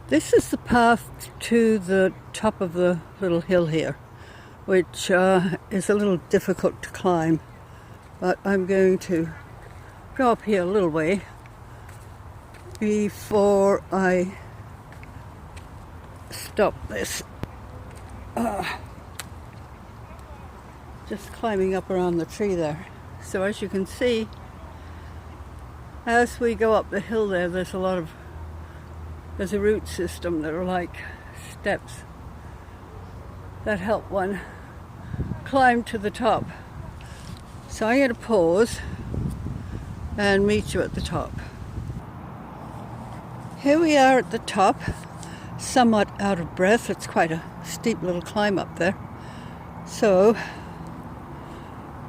This is the path to the top of the little hill here, which is a little difficult to climb, but I'm going to go up here a little way before I stop this. Just climbing up around the tree there. So as you can see, as we go up the hill there, there's a root system that are like steps that help one climb to the top. So I'm going to pause and meet you at the top. Here we are at the top, somewhat out of breath. It's quite a steep little climb up there. So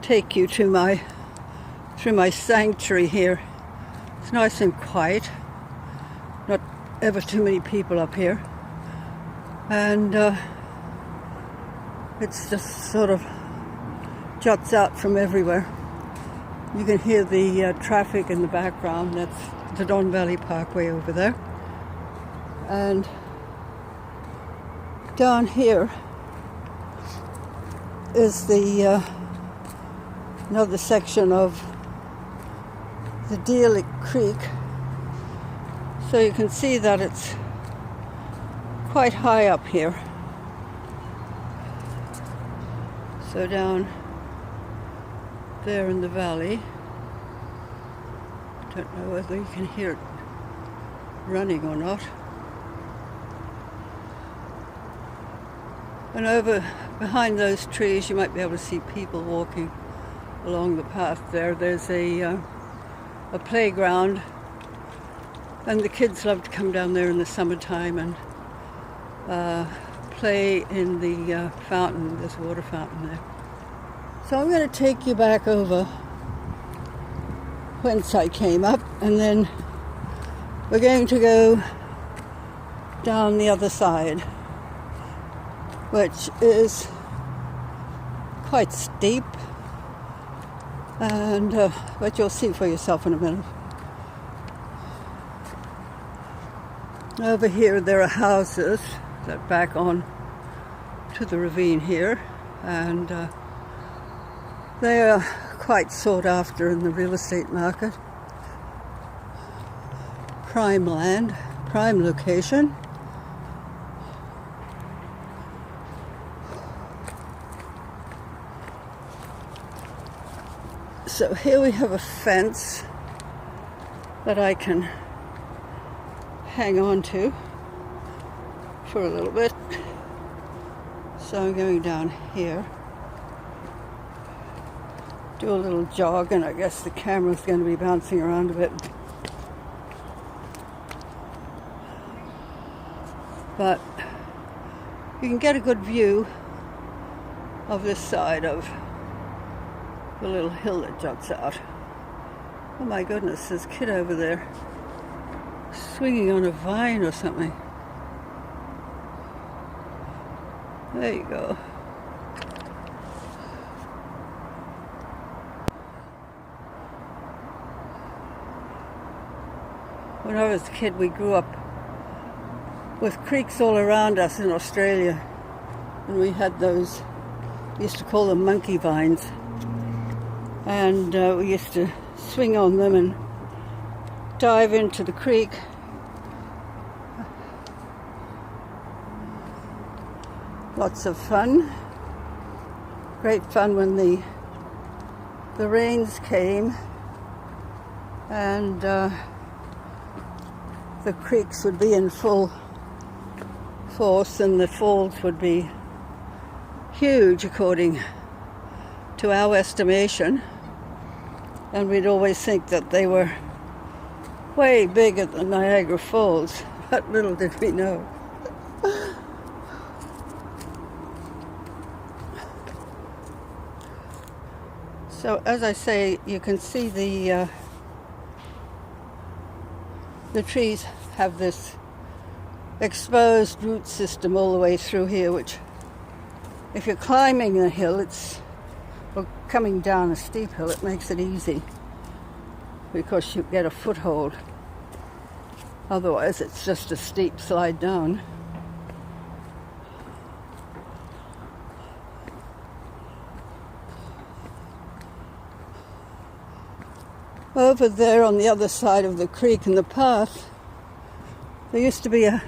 take you to through my sanctuary here. It's nice and quiet. Not ever too many people up here, and it's just sort of juts out from everywhere. You can hear the traffic in the background. That's the Don Valley Parkway over there, and down here is the another section of the Deer Creek. So you can see that it's quite high up here. So down there in the valley, don't know whether you can hear it running or not. And over behind those trees you might be able to see people walking along the path there. There's a playground, and the kids love to come down there in the summertime and play in the fountain. There's a water fountain there. So I'm going to take you back over whence I came up, and then we're going to go down the other side, which is quite steep, and but you'll see for yourself in a minute. Over here there are houses that back on to the ravine here, and they are quite sought after in the real estate market. Prime land, prime location. So here we have a fence that I can hang on to for a little bit. So I'm going down here, do a little jog, and I guess the camera's going to be bouncing around a bit. But you can get a good view of this side of the little hill that juts out. Oh my goodness, there's a kid over there swinging on a vine or something. There you go. When I was a kid, we grew up with creeks all around us in Australia, and we had those, we used to call them monkey vines, and we used to swing on them and dive into the creek. Lots of fun. Great fun when the rains came and the creeks would be in full force, and the falls would be huge according to our estimation, and we'd always think that they were way bigger than Niagara Falls, but little did we know. So as I say, you can see the trees have this exposed root system all the way through here, which if you're climbing a hill, or coming down a steep hill, it makes it easy because you get a foothold. Otherwise it's just a steep slide down. Over there on the other side of the creek in the path, there used to be a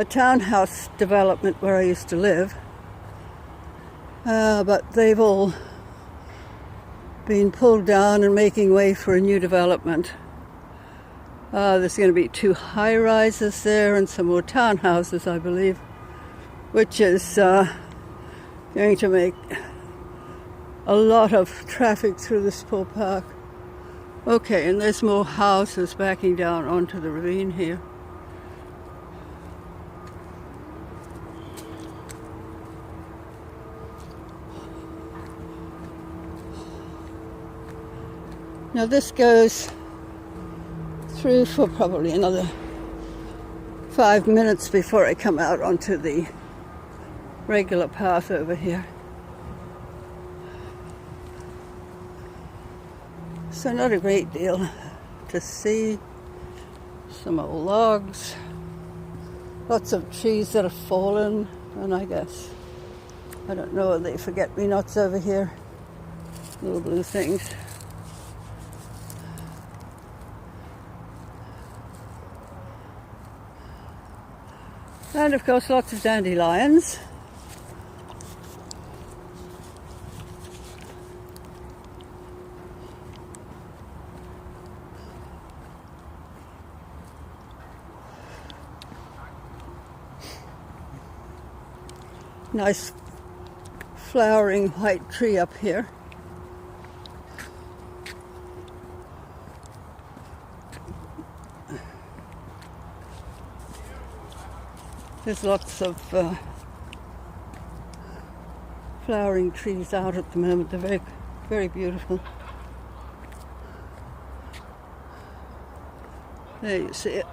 townhouse development where I used to live, but they've all been pulled down and making way for a new development. There's going to be 2 high-rises there and some more townhouses, I believe, which is going to make a lot of traffic through this poor park. Okay, and there's more houses backing down onto the ravine here. Now this goes through for probably another 5 minutes before I come out onto the regular path over here. So not a great deal to see. Some old logs, lots of trees that have fallen, and I don't know, are they forget-me-nots over here? Little blue things. And of course lots of dandelions. Nice flowering white tree up here. There's lots of flowering trees out at the moment. They're very, very beautiful. There you see it.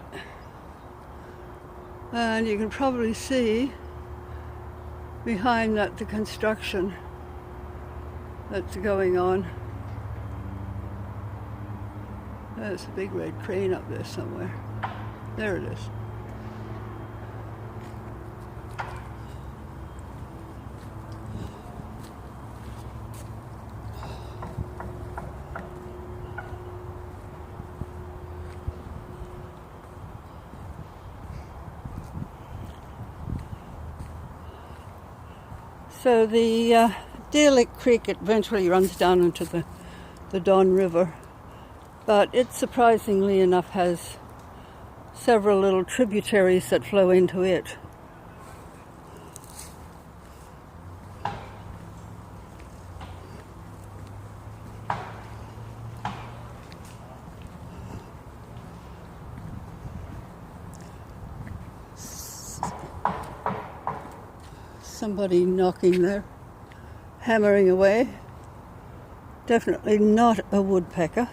And you can probably see behind that the construction that's going on. There's a big red crane up there somewhere. There it is. So the Deer Lick Creek eventually runs down into the Don River, but it surprisingly enough has several little tributaries that flow into it. Somebody knocking there, hammering away. Definitely not a woodpecker.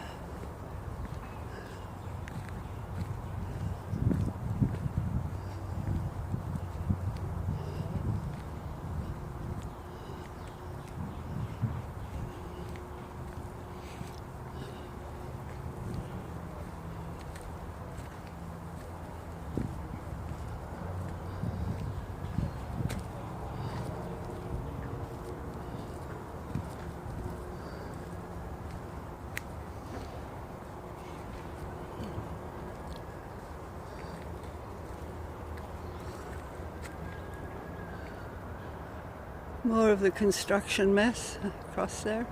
More of the construction mess across there.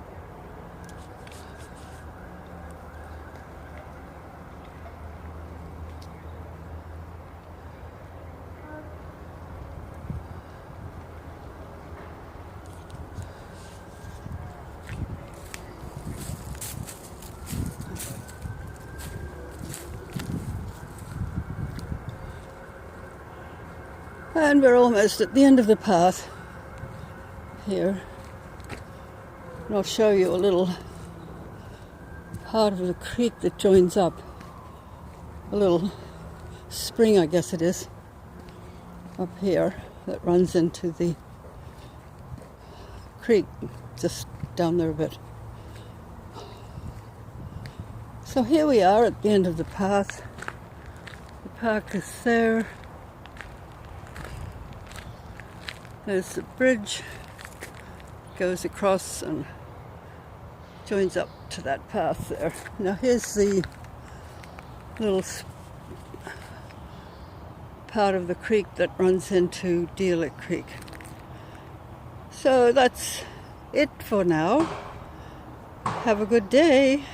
And we're almost at the end of the path here. And I'll show you a little part of the creek that joins up. A little spring, I guess it is, up here that runs into the creek just down there a bit. So here we are at the end of the path. park is there. There's the bridge, goes across and joins up to that path there. Now here's the little part of the creek that runs into Dealer Creek. So that's it for now. Have a good day.